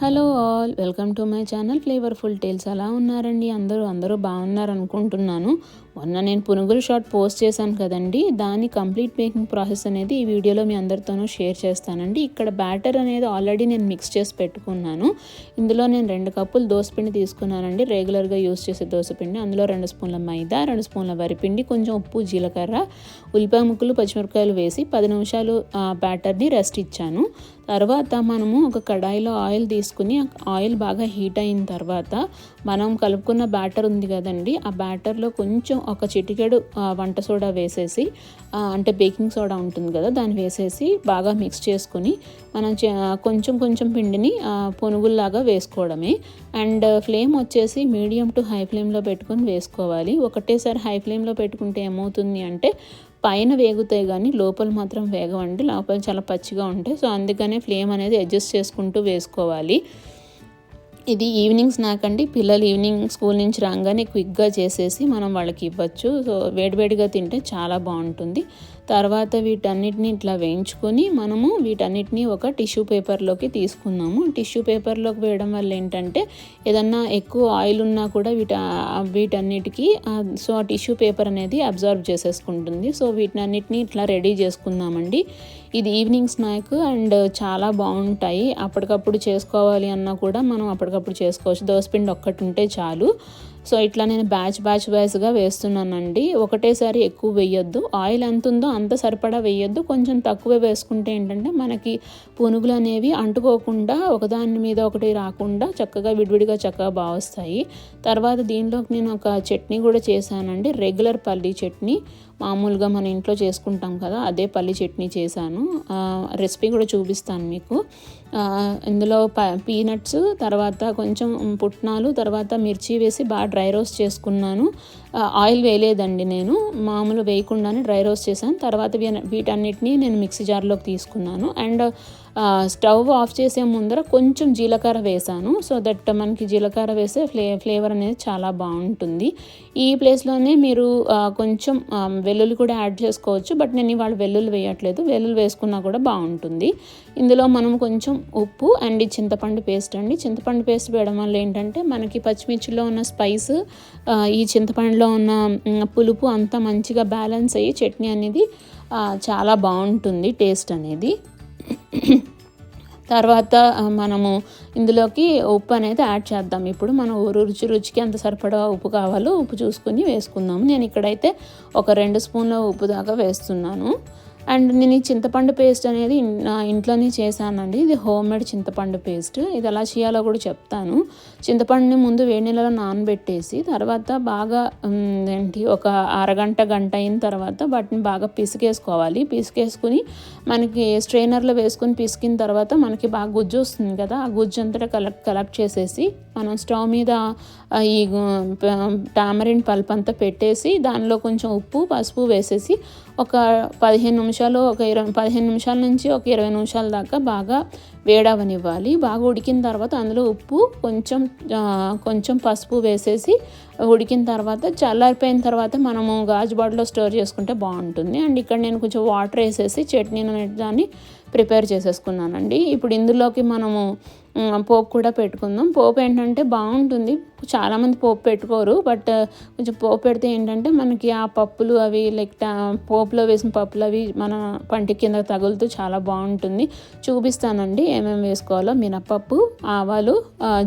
Hello all, welcome to my channel flavourful tales. ఎలా ఉన్నారండి? అందరూ బాగున్నారు అనుకుంటున్నాను. మొన్న నేను పునుగుల షార్ట్ పోస్ట్ చేశాను కదండి, దాని కంప్లీట్ మేకింగ్ ప్రాసెస్ అనేది ఈ వీడియోలో మీ అందరితోనూ షేర్ చేస్తానండి. ఇక్కడ బ్యాటర్ అనేది ఆల్రెడీ నేను మిక్స్ చేసి పెట్టుకున్నాను. ఇందులో నేను 2 కప్పులు దోసపిండి తీసుకున్నానండి, రెగ్యులర్గా యూస్ చేసే దోసపిండి. అందులో 2 స్పూన్ల మైదా, 2 స్పూన్ల వరిపిండి, కొంచెం ఉప్పు, జీలకర్ర, ఉల్లిపాయ ముక్కలు, పచ్చిమిరపకాయలు వేసి 10 నిమిషాలు బ్యాటర్ని రెస్ట్ ఇచ్చాను. తర్వాత మనము ఒక కడాయిలో ఆయిల్ తీసుకుని, ఆయిల్ బాగా హీట్ అయిన తర్వాత మనం కలుపుకున్న బ్యాటర్ ఉంది కదండి, ఆ బ్యాటర్లో కొంచెం ఒక చిటికెడు వంట సోడా వేసేసి, అంటే బేకింగ్ సోడా ఉంటుంది కదా, దాన్ని వేసేసి బాగా మిక్స్ చేసుకుని మనం కొంచెం పిండిని పునుగుల్లాగా వేసుకోవడమే. అండ్ ఫ్లేమ్ వచ్చేసి మీడియం టు హై ఫ్లేమ్లో పెట్టుకొని వేసుకోవాలి. ఒకటేసారి హై ఫ్లేమ్లో పెట్టుకుంటే ఏమవుతుంది అంటే పైన వేగుతాయి కానీ లోపల మాత్రం వేగవండి, లోపల చాలా పచ్చిగా ఉంటాయి. సో అందుకనే ఫ్లేమ్ అనేది అడ్జస్ట్ చేసుకుంటూ వేసుకోవాలి. ఇది ఈవినింగ్ స్నాక్ అండి. పిల్లలు ఈవినింగ్ స్కూల్ నుంచి రాగానే క్విక్గా చేసేసి మనం వాళ్ళకి ఇవ్వచ్చు. సో వేడివేడిగా తింటే చాలా బాగుంటుంది. తర్వాత వీటన్నిటిని ఇట్లా వేయించుకొని మనము వీటన్నిటిని ఒక టిష్యూ పేపర్లోకి తీసుకున్నాము. టిష్యూ పేపర్లోకి వేయడం వల్ల ఏంటంటే ఏదన్నా ఎక్కువ ఆయిల్ ఉన్నా కూడా వీటన్నిటికీ సో ఆ టిష్యూ పేపర్ అనేది అబ్జర్వ్ చేసేసుకుంటుంది. సో వీటన్నిటిని ఇట్లా రెడీ చేసుకుందామండి. ఇది ఈవినింగ్ స్నాక్ అండ్ చాలా బాగుంటాయి. అప్పటికప్పుడు చేసుకోవాలి అన్నా కూడా మనం అప్పటికప్పుడు చేసుకోవచ్చు. దోసపిండి ఒక్కటి ఉంటే చాలు. సో ఇట్లా నేను బ్యాచ్ వైజ్గా వేస్తున్నానండి. ఒకటేసారి ఎక్కువ వేయొద్దు. ఆయిల్ ఎంత ఉందో అంత సరిపడా వేయొద్దు. కొంచెం తక్కువ వేసుకుంటే ఏంటంటే మనకి పునుగులు అనేవి అంటుకోకుండా, ఒకదాని మీద ఒకటి రాకుండా చక్కగా విడివిడిగా చక్కగా బాగా వస్తాయి. తర్వాత దీనిలోకి నేను ఒక చట్నీ కూడా చేశానండి. రెగ్యులర్ పల్లీ చట్నీ, మామూలుగా మన ఇంట్లో చేసుకుంటాం కదా, అదే పల్లీ చట్నీ చేశాను. రెసిపీ కూడా చూపిస్తాను మీకు. ఇందులో పీనట్స్, తర్వాత కొంచెం పుట్నాలు, తర్వాత మిర్చి వేసి బాగా డ్రై రోస్ట్ చేసుకున్నాను. ఆయిల్ వేయలేదండి, నేను మామూలు వేయకుండానే డ్రై రోస్ట్ చేశాను. తర్వాత వీటన్నిటిని నేను మిక్సీ జార్లోకి తీసుకున్నాను. అండ్ స్టవ్ ఆఫ్ చేసే ముందర కొంచెం జీలకర్ర వేసాను. సో దట్ మనకి జీలకర్ర వేస్తే ఫ్లేవర్ అనేది చాలా బాగుంటుంది. ఈ ప్లేస్లోనే మీరు కొంచెం వెల్లుల్లి కూడా యాడ్ చేసుకోవచ్చు, బట్ నేను ఇవాళ వెల్లుల్లి వేయట్లేదు. వెల్లుల్లి వేసుకున్నా కూడా బాగుంటుంది. ఇందులో మనం కొంచెం ఉప్పు అండ్ చింతపండు పేస్ట్ అండి. చింతపండు పేస్ట్ వేయడం వల్ల ఏంటంటే మనకి పచ్చిమిర్చిలో ఉన్న స్పైస్, ఈ చింతపండులో ఉన్న పులుపు అంతా మంచిగా బ్యాలెన్స్ అయ్యి చట్నీ అనేది చాలా బాగుంటుంది టేస్ట్ అనేది. తర్వాత మనము ఇందులోకి ఉప్పు అనేది యాడ్ చేద్దాం. ఇప్పుడు మనం రుచికి ఎంత సరిపడా ఉప్పు కావాలో ఉప్పు చూసుకుని వేసుకుందాము. నేను ఇక్కడైతే ఒక 2 స్పూన్ల ఉప్పు దాకా వేస్తున్నాను. అండ్ నేను ఈ చింతపండు పేస్ట్ అనేది ఇంట్లోనే చేశానండి. ఇది హోమ్ మేడ్ చింతపండు పేస్ట్. ఇది ఎలా చేయాలో కూడా చెప్తాను. చింతపండుని ముందు వేడి నీళ్ళలో నానబెట్టేసి తర్వాత బాగా ఒక గంట అయిన తర్వాత వాటిని బాగా పిసికేసుకోవాలి. పిసికేసుకుని మనకి స్ట్రైనర్లో వేసుకుని పిసికిన తర్వాత మనకి బాగా గుజ్జు వస్తుంది కదా, ఆ గుజ్జు అంతటా కలెక్ట్ చేసేసి మనం స్టవ్ మీద ఈ టామరిన్ పల్ప్ అంతా పెట్టేసి దానిలో కొంచెం ఉప్పు, పసుపు వేసేసి ఒక 15 నిమిషాల నుంచి ఒక 20 నిమిషాల దాకా బాగా వేడవనివ్వాలి. బాగా ఉడికిన తర్వాత అందులో ఉప్పు, కొంచెం పసుపు వేసేసి ఉడికిన తర్వాత చల్లారిపోయిన తర్వాత మనము గాజు బాటిల్లో స్టోర్ చేసుకుంటే బాగుంటుంది. అండ్ ఇక్కడ నేను కొంచెం వాటర్ వేసేసి చట్నీ దాన్ని ప్రిపేర్ చేసేసుకున్నానండి. ఇప్పుడు ఇందులోకి మనము పోపు కూడా పెట్టుకుందాం. పోపు ఏంటంటే బాగుంటుంది, చాలామంది పోపు పెట్టుకోరు, బట్ కొంచెం పోపు పెడితే ఏంటంటే మనకి ఆ పప్పులు అవి పోపులో వేసిన పప్పులు అవి మన పంటి కింద తగులుతూ చాలా బాగుంటుంది. చూపిస్తానండి ఏమేమి వేసుకోవాలో. మినపప్పు, ఆవాలు,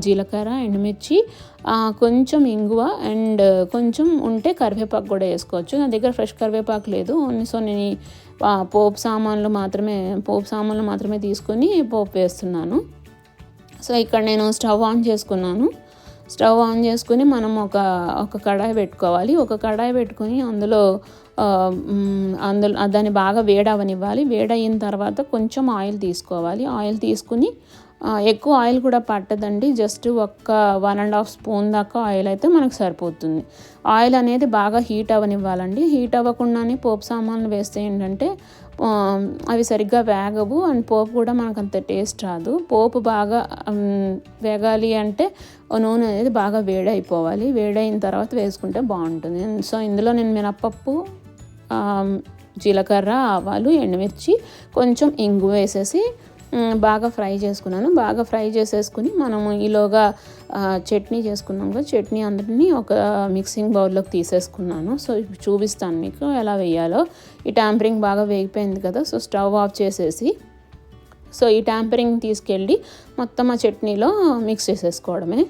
జీలకర్ర, ఎండుమిర్చి, కొంచెం ఇంగువ అండ్ కొంచెం ఉంటే కరివేపాకు కూడా వేసుకోవచ్చు. నా దగ్గర ఫ్రెష్ కరివేపాకు లేదు. సో నేను పోపు సామాన్లు మాత్రమే తీసుకొని పోపు వేస్తున్నాను. సో ఇక్కడ నేను స్టవ్ ఆన్ చేసుకుని మనం ఒక కడాయి పెట్టుకోవాలి. ఒక కడాయి పెట్టుకొని అందులో దాన్ని బాగా వేడవనివ్వాలి. వేడయిన తర్వాత కొంచెం ఆయిల్ తీసుకోవాలి. ఆయిల్ తీసుకుని ఎక్కువ ఆయిల్ కూడా పట్టదండి, జస్ట్ 1.5 స్పూన్ దాకా ఆయిల్ అయితే మనకు సరిపోతుంది. ఆయిల్ అనేది బాగా హీట్ అవ్వనివ్వాలండి. హీట్ అవ్వకుండానే పోపు సామాన్లు వేస్తే ఏంటంటే అవి సరిగ్గా వేగవు అండ్ పోపు కూడా మనకు అంత టేస్ట్ రాదు. పోపు బాగా వేగాలి అంటే నూనె అనేది బాగా వేడైపోవాలి. వేడైన తర్వాత వేసుకుంటే బాగుంటుంది. సో ఇందులో నేను మినపప్పు, జీలకర్ర, ఆవాలు, ఎండుమిర్చి, కొంచెం ఇంగు వేసేసి బాగా ఫ్రై చేసుకున్నాను. బాగా ఫ్రై చేసేసుకుని మనము ఈలోగా చట్నీ చేసుకున్నాం కదా, చట్నీ అందరినీ ఒక మిక్సింగ్ బౌల్లోకి తీసేసుకున్నాను. సో చూపిస్తాను మీకు ఎలా వేయాలో. ఈ ట్యాంపరింగ్ బాగా వేగిపోయింది కదా, సో స్టవ్ ఆఫ్ చేసేసి సో ఈ ట్యాంపరింగ్ తీసుకెళ్ళి మొత్తం ఆ చట్నీలో మిక్స్ చేసేసుకోవడమే.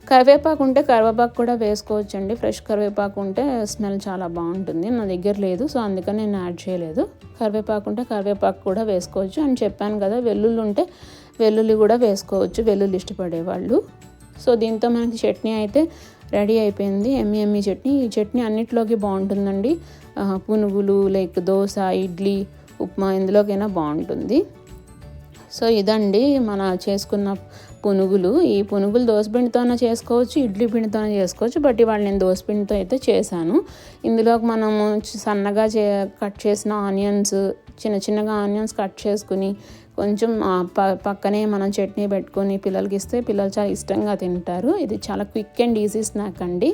కరివేపాకు ఉంటే కరివేపాకు కూడా వేసుకోవచ్చండి. ఫ్రెష్ కరివేపాకు ఉంటే స్మెల్ చాలా బాగుంటుంది. నా దగ్గర లేదు, సో అందుకని నేను యాడ్ చేయలేదు. కరివేపాకు ఉంటే కరివేపాకు కూడా వేసుకోవచ్చు అని చెప్పాను కదా. వెల్లుల్లి ఉంటే వెల్లుల్లి కూడా వేసుకోవచ్చు, వెల్లుల్లి ఇష్టపడేవాళ్ళు. సో దీంతో మనకి చట్నీ అయితే రెడీ అయిపోయింది. ఎమ్మి చట్నీ. ఈ చట్నీ అన్నిట్లోకి బాగుంటుందండి. పునుగులు, లైక్ దోశ, ఇడ్లీ, ఉప్మా ఎందులోకైనా బాగుంటుంది. సో ఇదండి మన చేసుకున్న పునుగులు. ఈ పునుగులు దోసపిండితోనే చేసుకోవచ్చు, ఇడ్లీ పిండితోనే చేసుకోవచ్చు. బట్ ఇవాళ నేను దోసపిండితో అయితే చేశాను. ఇందులోకి మనము సన్నగా కట్ చేసిన ఆనియన్స్, చిన్నగా ఆనియన్స్ కట్ చేసుకుని కొంచెం పక్కనే మనం చట్నీ పెట్టుకొని పిల్లలకి ఇస్తే పిల్లలు చాలా ఇష్టంగా తింటారు. ఇది చాలా క్విక్ అండ్ ఈజీ స్నాక్ అండి.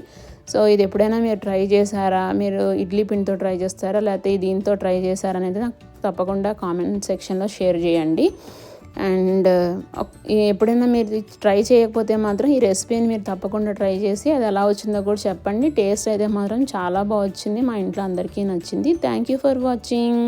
సో ఇది ఎప్పుడైనా మీరు ట్రై చేశారా? మీరు ఇడ్లీ పిండితో ట్రై చేస్తారా, లేకపోతే దీంతో ట్రై చేశారా అనేది నాకు తప్పకుండా కామెంట్ సెక్షన్లో షేర్ చేయండి. అండ్ ఎప్పుడైనా మీరు ట్రై చేయకపోతే మాత్రం ఈ రెసిపీని మీరు తప్పకుండా ట్రై చేసి అది ఎలా వచ్చిందో కూడా చెప్పండి. టేస్ట్ అయితే మాత్రం చాలా బాగా వచ్చింది. మా ఇంట్లో అందరికీ నచ్చింది. Thank you for watching.